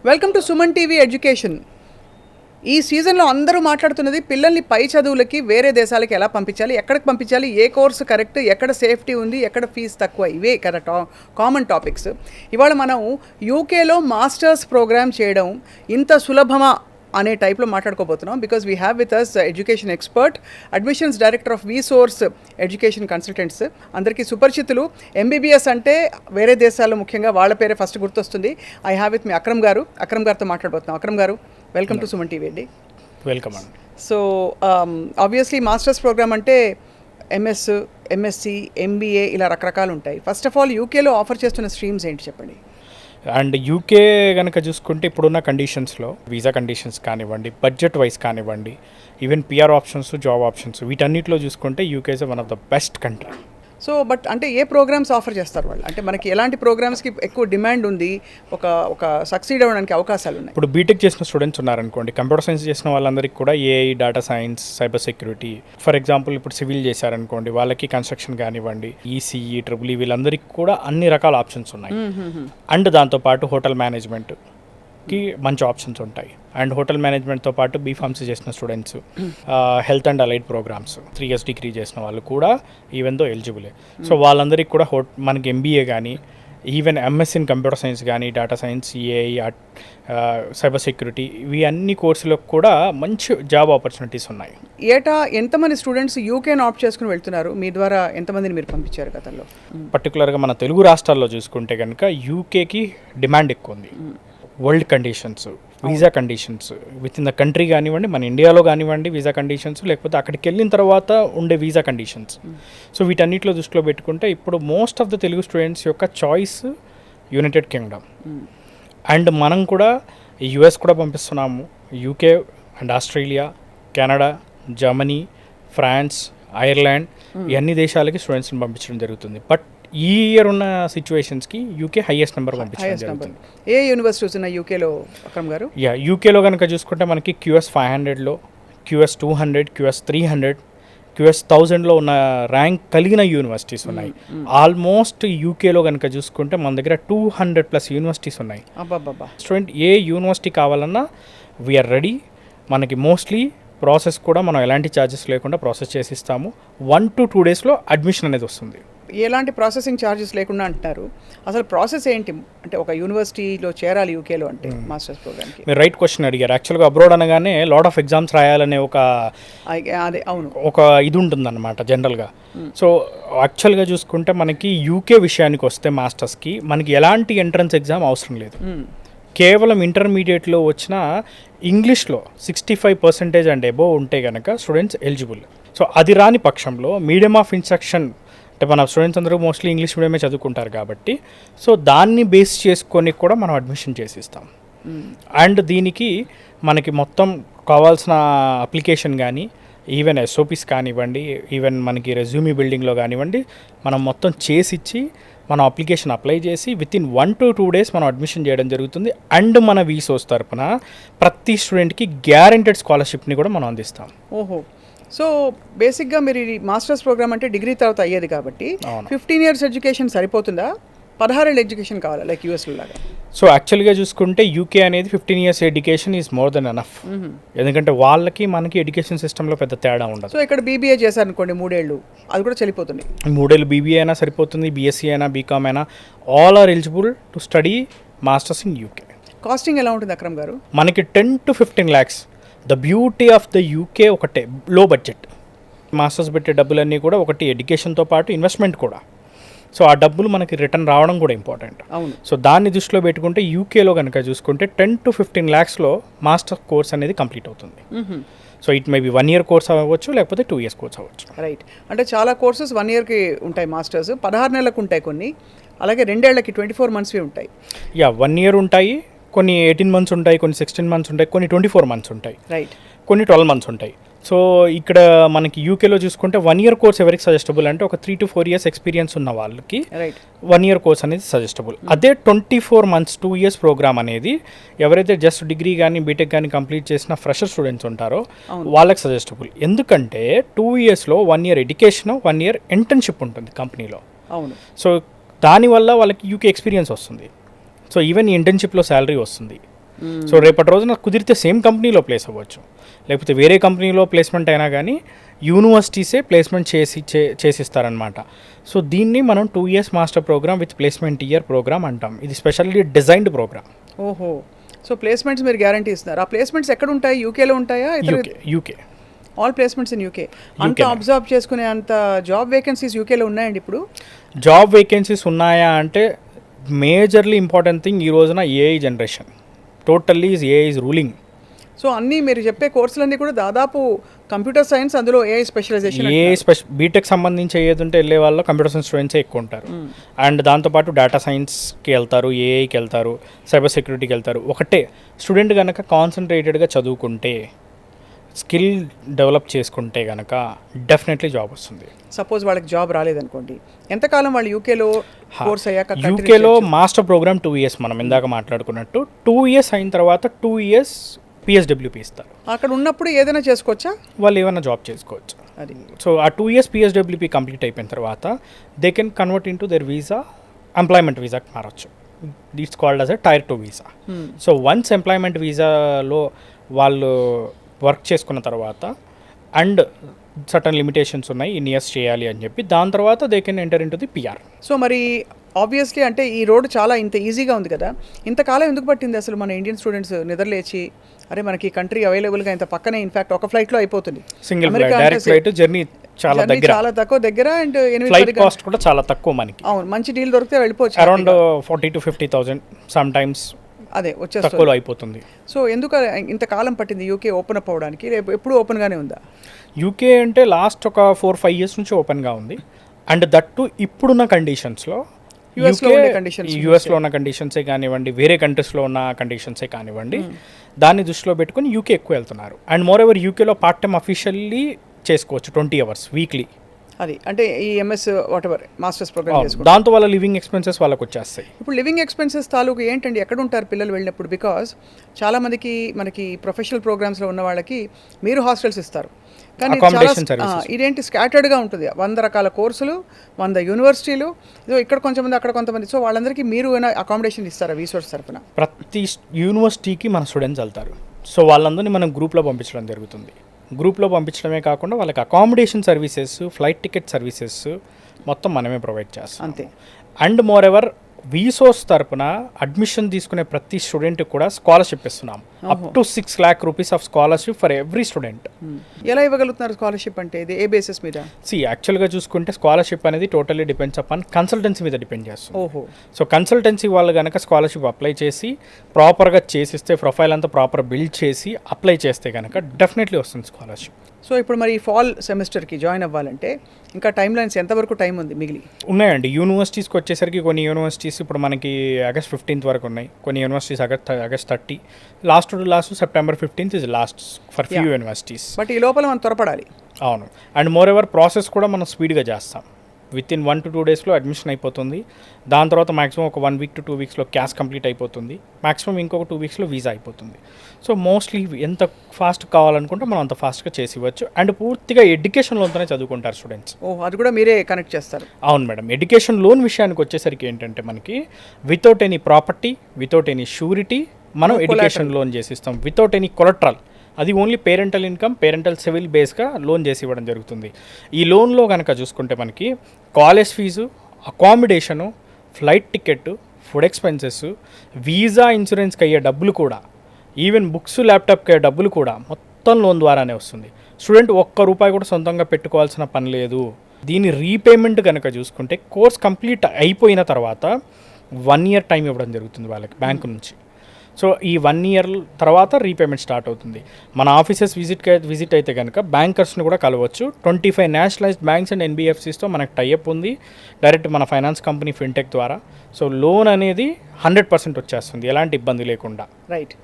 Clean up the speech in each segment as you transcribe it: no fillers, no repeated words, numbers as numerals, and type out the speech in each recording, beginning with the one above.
Welcome to Suman TV education. ఈ సీజన్లో అందరూ మాట్లాడుతున్నది పిల్లల్ని పై చదువులకి వేరే దేశాలకి ఎలా పంపించాలి, ఎక్కడికి పంపించాలి, ఏ కోర్సు కరెక్ట్, ఎక్కడ సేఫ్టీ ఉంది, ఎక్కడ ఫీజు తక్కువ, ఇవే కదా కామన్ టాపిక్స్. ఇవాళ మనం యూకేలో మాస్టర్స్ ప్రోగ్రామ్ చేయడం ఇంత సులభమా అనే టైప్లో మాట్లాడుకోబోతున్నాం. Because we have with us education expert, admissions director of VSource education consultants, అందరికీ సుపరిచితులు. ఎంబీబీఎస్ అంటే వేరే దేశాల్లో ముఖ్యంగా వాళ్ళ పేరే ఫస్ట్ గుర్తొస్తుంది. I have with me Akram గారితో మాట్లాడబోతున్నాం. అక్రమ్ గారు, వెల్కమ్ టు సుమన్ టీవీ అండి. వెల్కమ్ అండి. సో ఆబ్వియస్లీ మాస్టర్స్ ప్రోగ్రామ్ అంటే ఎంఎస్, ఎంఎస్సి, ఎంబీఏ ఇలా రకరకాలు ఉంటాయి. ఫస్ట్ ఆఫ్ ఆల్ యూకేలో ఆఫర్ చేస్తున్న స్ట్రీమ్స్ ఏంటి చెప్పండి. అండ్ యూకే కనుక చూసుకుంటే ఇప్పుడున్న కండిషన్స్లో వీసా కండిషన్స్ కానివ్వండి, బడ్జెట్ వైజ్ కానివ్వండి, even PR options, job options, వీటన్నిటిలో చూసుకుంటే UK is one of the best country. So but అంటే ఏ ప్రోగ్రామ్స్ ఆఫర్ చేస్తారు వాళ్ళు? అంటే మనకి ఎలాంటి ప్రోగ్రామ్స్కి ఎక్కువ డిమాండ్ ఉంది, ఒక సక్సీడ్ అవ్వడానికి అవకాశాలు ఉన్నాయి? ఇప్పుడు బీటెక్ చేసిన స్టూడెంట్స్ ఉన్నారనుకోండి, కంప్యూటర్ సైన్స్ చేసిన వాళ్ళందరికీ కూడా AI, data science, cyber security, for example ఇప్పుడు సివిల్ చేశారనుకోండి, వాళ్ళకి కన్స్ట్రక్షన్ కానివ్వండి, ఈసీఈ, ట్రిపుల్ వీళ్ళందరికీ కూడా అన్ని రకాల ఆప్షన్స్ ఉన్నాయి. అండ్ దాంతోపాటు హోటల్ మేనేజ్మెంట్కి మంచి ఆప్షన్స్ ఉంటాయి. అండ్ హోటల్ మేనేజ్మెంట్తో పాటు బీఫార్మసీ చేసిన students, health and allied programs 3 years degree చేసిన వాళ్ళు కూడా ఈవెన్ దో ఎలిజిబులే. సో వాళ్ళందరికీ కూడా మనకి ఎంబీఏ కానీ, even MS in computer science కానీ, data science, AI, cyber security, ఇవి అన్ని కోర్సులకు కూడా మంచి జాబ్ ఆపర్చునిటీస్ ఉన్నాయి. ఏటా ఎంతమంది స్టూడెంట్స్ యూకేని ఆప్ట్ చేసుకుని వెళ్తున్నారు? మీ ద్వారా ఎంతమందిని మీరు పంపించారు గతంలో? పర్టికులర్గా మన తెలుగు రాష్ట్రాల్లో చూసుకుంటే కనుక యూకేకి డిమాండ్ ఎక్కువ ఉంది. World conditions, visa conditions with in the country కానివ్వండి, మన ఇండియాలో కానివ్వండి వీసా కండిషన్స్, లేకపోతే అక్కడికి వెళ్ళిన తర్వాత ఉండే వీసా కండిషన్స్. సో వీటన్నిటిలో దృష్టిలో పెట్టుకుంటే ఇప్పుడు most of the Telugu students యొక్క చాయిస్ యునైటెడ్ కింగ్డమ్. అండ్ మనం కూడా యుఎస్ కూడా పంపిస్తున్నాము, UK and Australia, Canada, Germany, France, Ireland, ఈ అన్ని దేశాలకి స్టూడెంట్స్ని పంపించడం జరుగుతుంది. బట్ ఈ ఇయర్ ఉన్న సిచ్యువేషన్స్కి యూకే హైయెస్ట్ నెంబర్ పంపించడం జరుగుతుంది. ఏ యూనివర్సిటీస్ ఉన్నాయి యూకేలో అక్రమ్ గారు? యూకేలో కనుక చూసుకుంటే మనకి QS 500లో, QS 200, QS 300, QS 1000లో ఉన్న ర్యాంక్ కలిగిన యూనివర్సిటీస్ ఉన్నాయి. ఆల్మోస్ట్ యూకేలో కనుక చూసుకుంటే మన దగ్గర 200+ యూనివర్సిటీస్ ఉన్నాయి. స్టూడెంట్ ఏ యూనివర్సిటీ కావాలన్నా వీఆర్ రెడీ. మనకి మోస్ట్లీ ప్రాసెస్ కూడా మనం ఎలాంటి ఛార్జెస్ లేకుండా ప్రాసెస్ చేసిస్తాము. 1 to 2 daysలో అడ్మిషన్ అనేది వస్తుంది. ఎలాంటి ప్రాసెసింగ్ ఛార్జెస్ లేకుండా అంటున్నారు. అసలు ప్రాసెస్ ఏంటి? అంటే ఒక యూనివర్సిటీలో చేరాలి యూకేలో అంటే మాస్టర్స్ ప్రోగ్రామ్కి. మీరు రైట్ క్వశ్చన్ అడిగారు. యాక్చువల్గా అబ్రాడ్ అనగానే లాట్ ఆఫ్ ఎగ్జామ్స్ రాయాలనే అదే అవును ఒక ఇది ఉంటుందన్నమాట జనరల్గా. సో యాక్చువల్గా చూసుకుంటే మనకి యూకే విషయానికి వస్తే మాస్టర్స్కి మనకి ఎలాంటి ఎంట్రన్స్ ఎగ్జామ్ అవసరం లేదు. కేవలం ఇంటర్మీడియట్లో వచ్చిన ఇంగ్లీష్లో 65% అండ్ అబోవ్ ఉంటే కనుక స్టూడెంట్స్ ఎలిజిబుల్. సో అది రాని పక్షంలో మీడియం ఆఫ్ ఇన్స్ట్రక్షన్, అంటే మన స్టూడెంట్స్ అందరూ మోస్ట్లీ ఇంగ్లీష్ మీడియమే చదువుకుంటారు కాబట్టి సో దాన్ని బేస్ చేసుకొని కూడా మనం అడ్మిషన్ చేసిస్తాం. అండ్ దీనికి మనకి మొత్తం కావాల్సిన అప్లికేషన్ కానీ, ఈవెన్ SOPs కానివ్వండి, ఈవెన్ మనకి రెజ్యూమీ బిల్డింగ్లో కానివ్వండి, మనం మొత్తం చేసిచ్చి మనం అప్లికేషన్ అప్లై చేసి విత్ ఇన్ 1 to 2 days మనం అడ్మిషన్ చేయడం జరుగుతుంది. అండ్ మన వీసోస్ తరపున ప్రతి స్టూడెంట్కి గ్యారెంటెడ్ స్కాలర్షిప్ని కూడా మనం అందిస్తాం. ఓహో, సో బేసిక్గా మీరు ఈ మాస్టర్స్ ప్రోగ్రామ్ అంటే డిగ్రీ తర్వాత అయ్యేది కాబట్టి 15 years ఎడ్యుకేషన్ సరిపోతుందా? 16 ఏళ్ళ ఎడ్యుకేషన్ కావాలా లైక్ యూఎస్లో లాగా? సో యాక్చువల్గా చూసుకుంటే యూకే అనేది 15 years education is more than enough. ఎందుకంటే వాళ్ళకి మనకి ఎడ్యుకేషన్ సిస్టంలో పెద్ద తేడా ఉండదు. సో ఇక్కడ BBA చేశారనుకోండి 3 ఏళ్ళు, అది కూడా చనిపోతుంది. 3 ఏళ్ళు BBA అయినా సరిపోతుంది, BSc అయినా, BCom అయినా, all are eligible to study masters in UK. Costing ఎలా ఉంటుంది అక్రమ్ గారు? మనకి 10 to 15 lakhs. The beauty of the UK ఒకటే, లో బడ్జెట్. మాస్టర్స్ పెట్టే డబ్బులన్నీ కూడా ఒకటి ఎడ్యుకేషన్తో పాటు ఇన్వెస్ట్మెంట్ కూడా. సో ఆ డబ్బులు మనకి రిటర్న్ రావడం కూడా ఇంపార్టెంట్. అవును. సో దాన్ని దృష్టిలో పెట్టుకుంటే యూకేలో కనుక చూసుకుంటే 10 to 15 lakhsలో మాస్టర్ కోర్స్ అనేది కంప్లీట్ అవుతుంది. So it may be 1 year course అవ్వచ్చు, లేకపోతే 2 years కోర్స్ అవ్వచ్చు. రైట్. అంటే చాలా కోర్సెస్ 1 yearకి ఉంటాయి మాస్టర్స్, 16 నెలలకు ఉంటాయి కొన్ని, అలాగే 2 ఏళ్లకి 24 monthsవి ఉంటాయి. 1 year ఉంటాయి, కొన్ని 18 months ఉంటాయి, కొన్ని 16 months ఉంటాయి, కొన్ని 24 months ఉంటాయి, రైట్, కొన్ని 12 months ఉంటాయి. సో ఇక్కడ మనకి యూకేలో చూసుకుంటే 1 year కోర్స్ ఎవరికి సజెస్టబుల్ అంటే ఒక 3 to 4 years ఎక్స్పీరియన్స్ ఉన్న వాళ్ళకి 1 year కోర్స్ అనేది సజెస్టబుల్. అదే 24 months 2 years ప్రోగ్రామ్ అనేది ఎవరైతే జస్ట్ డిగ్రీ కానీ బీటెక్ కానీ కంప్లీట్ చేసిన ఫ్రెషర్ స్టూడెంట్స్ ఉంటారో వాళ్ళకి సజెస్టబుల్. ఎందుకంటే 2 yearsలో 1 year ఎడ్యుకేషన్, 1 year ఇంటర్న్షిప్ ఉంటుంది కంపెనీలో. అవును. సో దానివల్ల వాళ్ళకి యూకే ఎక్స్పీరియన్స్ వస్తుంది. సో ఈవెన్ ఇంటర్న్షిప్లో శాలరీ వస్తుంది. సో రేపటి రోజున కుదిరితే సేమ్ కంపెనీలో ప్లేస్ అవ్వచ్చు, లేకపోతే వేరే కంపెనీలో ప్లేస్మెంట్ అయినా కానీ యూనివర్సిటీసే ప్లేస్మెంట్ చేసిస్తారనమాట. సో దీన్ని మనం 2 years master program with placement year program అంటాం. ఇది స్పెషల్లీ డిజైన్డ్ ప్రోగ్రామ్. ఓహో, సో ప్లేస్మెంట్స్ మీరు గ్యారంటీ ఇస్తున్నారు. ఆ ప్లేస్మెంట్స్ ఎక్కడ ఉంటాయి? యూకేలో ఉంటాయా? UK all placements in UK. అంత అబ్జర్వ్ చేసుకునే అంత జాబ్ వేకెన్సీస్ యూకేలో ఉన్నాయండి ఇప్పుడు? జాబ్ వేకెన్సీస్ ఉన్నాయా అంటే మేజర్లీ ఇంపార్టెంట్ థింగ్ ఈ రోజున AI generation, totally AI is ruling. So అన్నీ మీరు చెప్పే కోర్సులన్నీ కూడా దాదాపు కంప్యూటర్ సైన్స్, అందులో ఏఐ స్పెషలైజేషన్. బీటెక్ సంబంధించి ఏది ఉంటే వెళ్ళే వాళ్ళు కంప్యూటర్ సైన్స్ స్టూడెంట్సే ఎక్కువ ఉంటారు. అండ్ దాంతోపాటు డేటా సైన్స్కి వెళ్తారు, ఏఐకి వెళ్తారు, సైబర్ సెక్యూరిటీకి వెళ్తారు. ఒకటే స్టూడెంట్ కనుక కాన్సన్ట్రేటెడ్గా చదువుకుంటే, స్కిల్ డెవలప్ చేసుకుంటే కనుక డెఫినెట్లీ జాబ్ వస్తుంది. సపోజ్ వాళ్ళకి జాబ్ రాలేదనుకోండి, ఎంతకాలం వాళ్ళు యూకేలో కోర్స్ అయ్యాక? యూకేలో మాస్టర్ ప్రోగ్రామ్ 2 years, మనం ఇందాక మాట్లాడుకున్నట్టు 2 years అయిన తర్వాత 2 years పిఎస్డబ్ల్యూపీ ఇస్తారు. అక్కడ ఉన్నప్పుడు ఏదైనా చేసుకోవచ్చా? వాళ్ళు ఏమైనా జాబ్ చేసుకోవచ్చు. అది సో ఆ 2 years పిఎస్డబ్ల్యూపీ కంప్లీట్ అయిపోయిన తర్వాత they can convert into other visa, employment వీసాకి మారచ్చు. It's called as a tier 2 visa. So once employment వీసాలో వాళ్ళు వర్క్ చేసుకున్న తర్వాత అండ్ సర్టన్ లిమిటేషన్స్ ఉన్నాయి, ఇన్ ఇయర్స్ చేయాలి అని చెప్పి, దాని తర్వాత they can enter into the PR. So మరి ఆబ్వియస్లీ అంటే ఈ రోడ్ చాలా ఇంత ఈజీగా ఉంది కదా, ఇంతకాలం ఎందుకు పట్టింది అసలు మన ఇండియన్ స్టూడెంట్స్ నిద్రలేచి అరే మనకి కంట్రీ అవైలబుల్గా ఇంత పక్కనే, ఇన్ఫాక్ట్ ఒక ఫ్లైట్లో అయిపోతుంది, single flight, direct flight journey చాలా దగ్గర, చాలా తక్కువ దగ్గర, అండ్ ఫ్లైట్ కాస్ట్ కూడా చాలా తక్కువ మనకి. అవును, మంచి డీల్ దొరికితే వెళ్ళిపోవచ్చు. అరౌండ్ 40,000 to 50,000 సమ్ టైమ్స్ అదే వచ్చేస్తుంది, తక్కువలో అయిపోతుంది. సో ఎందుకు ఇంతకాలం పట్టింది యూకే ఓపెన్ అప్ అవ్వడానికి? ఎప్పుడు ఓపెన్గానే ఉందా యూకే అంటే లాస్ట్ ఒక 4-5 years నుంచి ఓపెన్గా ఉంది. అండ్ దట్టు ఇప్పుడున్న కండిషన్స్లో యూఎస్లో ఉన్న కండిషన్సే కానివ్వండి, వేరే కంట్రీస్లో ఉన్న కండిషన్సే కానివ్వండి, దాన్ని దృష్టిలో పెట్టుకుని యూకే ఎక్కువ వెళ్తున్నారు. అండ్ మోర్ ఎవర్ యూకేలో పార్ట్ టైం అఫీషియల్లీ చేసుకోవచ్చు 20 hours వీక్లీ. అది అంటే ఈ MS whatever masters program చేసుకోవచ్చు. దాంతో వాళ్ళ లివింగ్ ఎక్స్పెన్సెస్ వాళ్ళకి వచ్చేస్తాయి. ఇప్పుడు లివింగ్ ఎక్స్పెన్సెస్ తాలూకు ఏంటండి, ఎక్కడ ఉంటారు పిల్లలు వెళ్ళినప్పుడు? బికాజ్ చాలామందికి మనకి ప్రొఫెషనల్ ప్రోగ్రామ్స్లో ఉన్న వాళ్ళకి మీరు హాస్టల్స్ ఇస్తారు, కానీ ఇదేంటి స్కాటర్డ్గా ఉంటుంది, 100 రకాల కోర్సులు, 100 యూనివర్సిటీలు, ఇక్కడ కొంతమంది అక్కడ కొంతమంది. సో వాళ్ళందరికీ మీరు అకామిడేషన్ ఇస్తారా వీసోర్స్ తరఫున? ప్రతి యూనివర్సిటీకి మన స్టూడెంట్స్ వెళ్తారు. సో వాళ్ళందరినీ మనం గ్రూప్లో పంపించడం జరుగుతుంది. గ్రూప్లో పంపించడమే కాకుండా వాళ్ళకి accommodation services, flight ticket services మొత్తం మనమే ప్రొవైడ్ చేస్తాం. అంతే. అండ్ మోర్ ఎవర్ వీసోర్స్ తరపున అడ్మిషన్ తీసుకునే ప్రతి స్టూడెంట్కి కూడా స్కాలర్షిప్ ఇస్తున్నాం. Up to 6 lakh rupees of scholarship for every student. ఎలా ఇవ్వగలుగుతున్నారు స్కాలర్షిప్? అంటే ఇది ఏ బేసిస్ మీద? యాక్చువల్గా చూసుకుంటే స్కాలర్షిప్ అనేది టోటల్లీ డిపెండ్స్ అపాన్ కన్సల్టెన్సీ మీద డిపెండ్ చేస్తుంది. ఓహో. సో కన్సల్టెన్సీ వాళ్ళు కనుక స్కాలర్షిప్ అప్లై చేసి ప్రాపర్గా చేసిస్తే, ప్రొఫైల్ అంతా ప్రాపర్ బిల్డ్ చేసి అప్లై చేస్తే కనుక డెఫినెట్లీ వస్తుంది స్కాలర్షిప్. సో ఇప్పుడు మరి ఫాల్ సెమిస్టర్కి జాయిన్ అవ్వాలంటే ఇంకా టైం లైన్స్ ఎంతవరకు టైం ఉంది మిగిలి? ఉన్నాయండి. యూనివర్సిటీస్కి వచ్చేసరికి కొన్ని యూనివర్సిటీస్ ఇప్పుడు మనకి August 15th వరకు ఉన్నాయి, కొన్ని universities August 30, last September 15th is last for few universities. But ఈ లోపల మనం త్వరపడాలి. అవును. అండ్ మోర్ ఎవర్ ప్రాసెస్ కూడా మనం స్పీడ్గా చేస్తాం. విత్ ఇన్ 1 to 2 daysలో అడ్మిషన్ అయిపోతుంది. దాని తర్వాత మాక్సిమం ఒక 1 week to 2 weeksలో క్యాష్ కంప్లీట్ అయిపోతుంది. మాక్సిమం ఇంకొక 2 weeksలో వీసా అయిపోతుంది. సో మోస్ట్లీ ఎంత ఫాస్ట్ కావాలనుకుంటే మనం అంత ఫాస్ట్గా చేసి ఇవ్వచ్చు. అండ్ పూర్తిగా ఎడ్యుకేషన్ లోన్తోనే చదువుకుంటారు స్టూడెంట్స్. అది కూడా మీరే కనెక్ట్ చేస్తారు? అవును మేడం. ఎడ్యుకేషన్ లోన్ విషయానికి వచ్చేసరికి ఏంటంటే మనకి without any property, without any surety మనం ఎడ్యుకేషన్ లోన్ చేసిస్తాం. Without any collateral. అది only parental income, parental CIBIL బేస్గా లోన్ చేసి ఇవ్వడం జరుగుతుంది. ఈ లోన్లో కనుక చూసుకుంటే మనకి college fee, accommodation, flight ticket, food expenses, visa ఇన్సూరెన్స్కి అయ్యే డబ్బులు కూడా, ఈవెన్ బుక్స్, ల్యాప్టాప్కి అయ్యే డబ్బులు కూడా మొత్తం లోన్ ద్వారానే వస్తుంది. స్టూడెంట్ ₹1 కూడా సొంతంగా పెట్టుకోవాల్సిన పని లేదు. దీని రీపేమెంట్ కనుక చూసుకుంటే కోర్స్ కంప్లీట్ అయిపోయిన తర్వాత 1 year టైం ఇవ్వడం జరుగుతుంది వాళ్ళకి బ్యాంకు నుంచి. సో ఈ 1 year తర్వాత రీపేమెంట్ స్టార్ట్ అవుతుంది. మన ఆఫీసెస్ విజిట్ అయితే కనుక బ్యాంకర్స్ని కూడా కలవచ్చు. 25 నేషనలైజ్డ్ బ్యాంక్స్ అండ్ NBFCస్తో మనకు టైఅప్ ఉంది డైరెక్ట్ మన ఫైనాన్స్ కంపెనీ ఫిన్టెక్ ద్వారా. సో లోన్ అనేది 100% వచ్చేస్తుంది ఎలాంటి ఇబ్బంది లేకుండా. రైట్.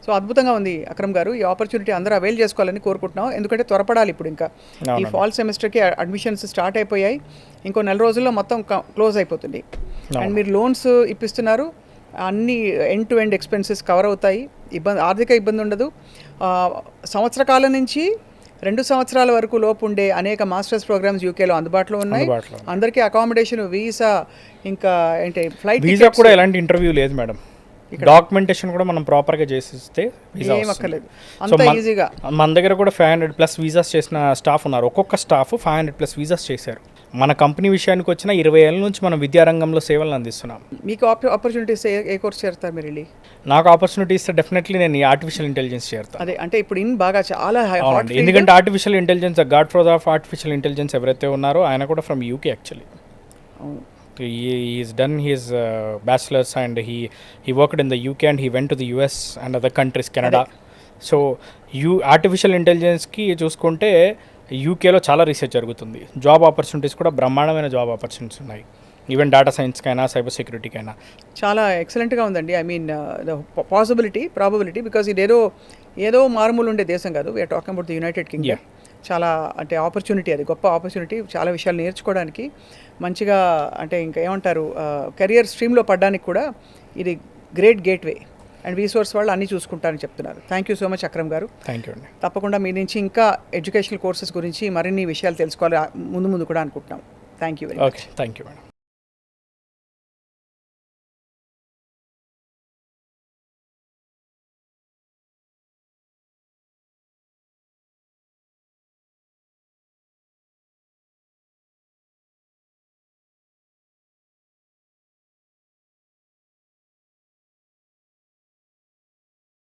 సో అద్భుతంగా ఉంది అక్రమ్ గారు. ఈ ఆపర్చునిటీ అందరూ అవైల్ చేసుకోవాలని కోరుకుంటున్నాం. ఎందుకంటే త్వరపడాలి ఇప్పుడు. ఇంకా ఈ ఫాల్ సెమిస్టర్కి అడ్మిషన్స్ స్టార్ట్ అయిపోయాయి. ఇంకో 4 రోజుల్లో మొత్తం క్లోజ్ అయిపోతుంది. అండ్ మీరు లోన్స్ ఇప్పిస్తున్నారు. అన్ని end to end expenses cover అవుతాయి. ఆర్థిక ఇబ్బంది ఉండదు. సంవత్సర కాలం నుంచి 2 సంవత్సరాల వరకు లోపు ఉండే అనేక మాస్టర్స్ ప్రోగ్రామ్స్ యూకేలో అందుబాటులో ఉన్నాయి. అందరికీ అకామిడేషన్, వీసా, ఇంకా ఏంటి ఫ్లైట్ వీసా కూడా ఎలాంటి ఇంటర్వ్యూ లేదు మేడం. డాక్యుమెంటేషన్ కూడా మనం ప్రాపర్గా చేసిస్తే వీసా ఏం వస్తుంది. అక్కర్లేదు సో అంత ఈజీగా. మన దగ్గర కూడా 500+ వీసాస్ చేసిన స్టాఫ్ ఉన్నారు. ఒక్కొక్క స్టాఫ్ 500+ వీసాస్ చేశారు. మన కంపెనీ విషయానికి వచ్చిన 20 ఏళ్ళ నుంచి మనం విద్యారంగంలో సేవలను అందిస్తున్నాం. మీకు ఆపర్చునిటీస్ ఏ కోర్స్ చేరుతారు మీరు వెళ్ళి? నాకు ఆపర్చునిటీ ఇస్తే డెఫినెట్లీ నేను ఈ ఆర్టిఫిషియల్ ఇంటెలిజెన్స్ చేరుతాను. అదే అంటే ఇప్పుడు బాగా చాలా అవునండి, ఎందుకంటే artificial intelligence, God father of artificial intelligence ఎవరైతే ఉన్నారో ఆయన కూడా from UK actually. He's done his bachelor's and he worked in the UK and he went to the US and other countries, Canada. So artificial ఇంటెలిజెన్స్కి చూసుకుంటే యూకేలో చాలా research జరుగుతుంది. Job opportunities కూడా బ్రహ్మాండమైన జాబ్ ఆపర్చునిటీస్ ఉన్నాయి. ఈవెన్ డేటా సైన్స్కైనా సైబర్ సెక్యూరిటీకైనా చాలా ఎక్సలెంట్గా ఉందండి. ఐ మీన్ ప్రాబబిలిటీ బికాజ్ ఇది ఏదో మారుమూలు ఉండే దేశం కాదు. We're talking about the United Kingdom. చాలా అంటే ఆపర్చునిటీ, అది గొప్ప ఆపర్చునిటీ. చాలా విషయాలు నేర్చుకోవడానికి మంచిగా, అంటే ఇంకా ఏమంటారు, కెరియర్ స్ట్రీమ్లో పడడానికి కూడా ఇది గ్రేట్ గేట్వే. అండ్ రీసోర్స్ వాళ్ళు అన్నీ చూసుకుంటారని చెప్తున్నారు. Thank you so much Akram garu. Thank you అండి. తప్పకుండా మీ నుంచి ఇంకా ఎడ్యుకేషనల్ కోర్సెస్ గురించి మరిన్ని విషయాలు తెలుసుకోవాలి ముందు కూడా అనుకుంటున్నాం. Thank you very much. Okay, thank you madam.